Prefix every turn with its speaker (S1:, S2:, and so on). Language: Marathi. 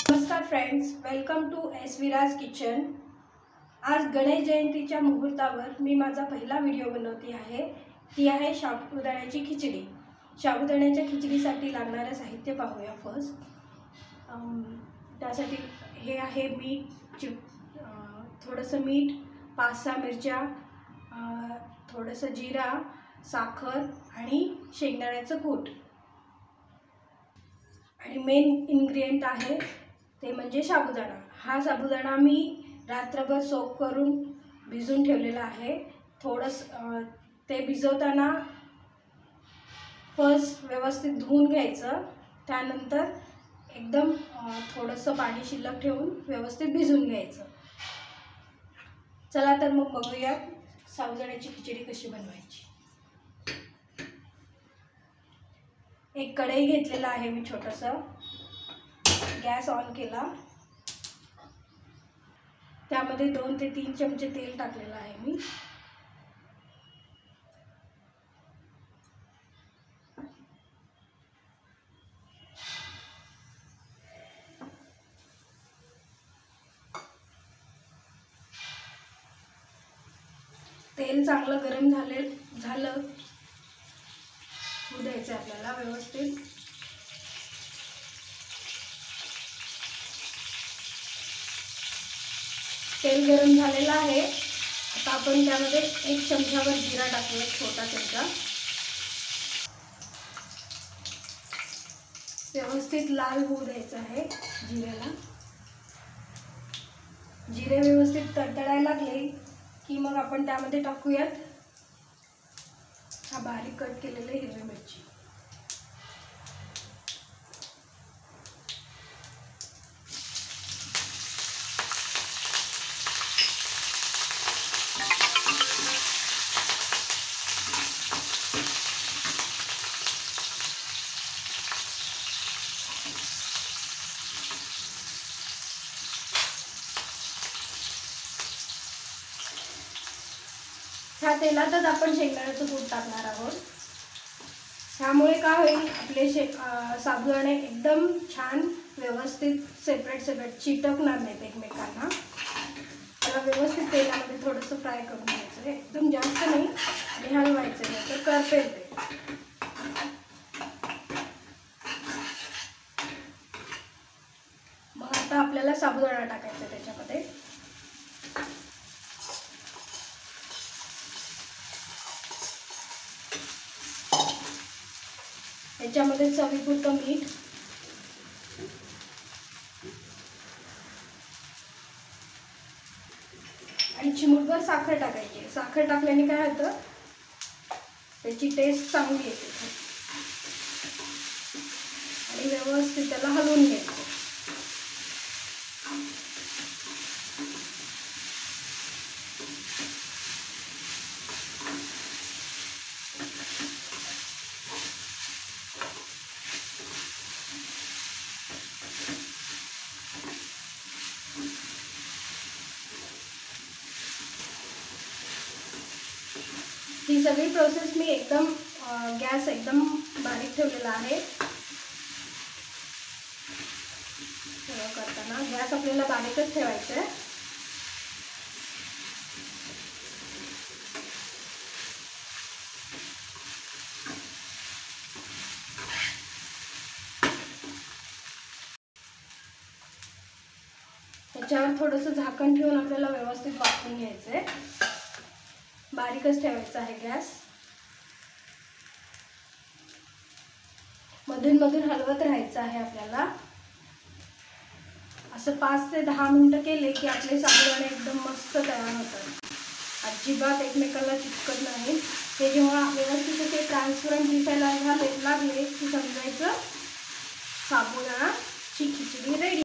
S1: नमस्कार friends, welcome to S Viraj kitchen. आज गणेश जयंतीच्या मुहूर्तावर मी माझा पहिला व्हिडिओ बनवते आहे। ती आहे साबुदाण्याची खिचडी। साबुदाण्याच्या खिचडीसाठी लागणारे साहित्य पाहूया फर्स्ट। त्यासाठी हे आहे मीठ, थोडंसं मीठ, 5-6 मिरच्या, थोडंसं जिरा, साखर आणि शेंगदाण्याचं कूट। आणि मेन इन्ग्रेडियंट आहे ते म्हणजे साबुदाणा। हा साबुदाणा मी रात्रभर सोक करून भिजवून ठेवलेला आहे। थोडंसं ते भिजवताना फर्स्ट व्यवस्थित धुवून घ्यायचं, त्यानंतर एकदम थोडंसं पाणी शिल्लक ठेवून व्यवस्थित भिजवून घ्यायचं। चला तर मग बघूया साबुदाण्याची खिचडी कशी बनवायची। एक कढई घेतलेला आहे मी छोटासा, गॅस ऑन केला, त्यामध्ये 2 ते 3 चमचे तेल टाकलेलं आहे मी। तेल चांगलं गरम झालं होऊ द्यायचं आपल्याला व्यवस्थित। तेल गरम झालेलं आहे। आता आपण त्यामध्ये 1 चमचावर जिरा टाकूया, छोटा चमचा। व्यवस्थित लाल होऊ द्यायचं आहे जिऱ्याला। जिरे व्यवस्थित तडतडायला लागले की मग आपण त्यामध्ये टाकूयात हा बारीक कट केलेले हिरवी मिरची। ह्या तेलातच आपण शेंगदाण्याचं कूट टाकणार आहोत। त्यामुळे काय होईल, आपले साबुदाणे एकदम छान व्यवस्थित सेपरेट चिटकणार नाहीत एकमेकांना। त्याला व्यवस्थित तेलामध्ये थोडंसं फ्राय करून घ्यायचं, एकदम जास्त नाही आणि हलवायचं नाही तर करपेल ते। मग आता आपल्याला साबुदाणा टाकायचा त्याच्यामध्ये। याच्यामध्ये चवीपुरतं मीठ, आणि चिमूटभर साखर टाकायची। साखर टाकल्याने काय होतं, त्याची टेस्ट चांगली येते। आणि व्यवस्थित त्याला हलवून घ्यायचं। ही सगळी प्रोसेस मी एकदम गॅस एकदम बारीक ठेवलेला आहे। करताना गॅस आपल्याला बारीकच ठेवायचा आहे। त्याच्यावर थोडंसं झाकण ठेवून आपल्याला व्यवस्थित वाफवून घ्यायचं आहे। बारीकच ठेवायचा आहे गॅस। मधून हलवत राहायचं आहे आपल्याला। असं 5 ते 10 मिनिटं केले की आपले साबुदाणे एकदम मस्त तयार होतात, अजिबात एकमेकाला चिटकत नाही। ते जेव्हा व्यवस्थित ते ट्रान्सपरंट दिसायला लागले की समजायचं साबुदाण्याची खिचडी रेडी।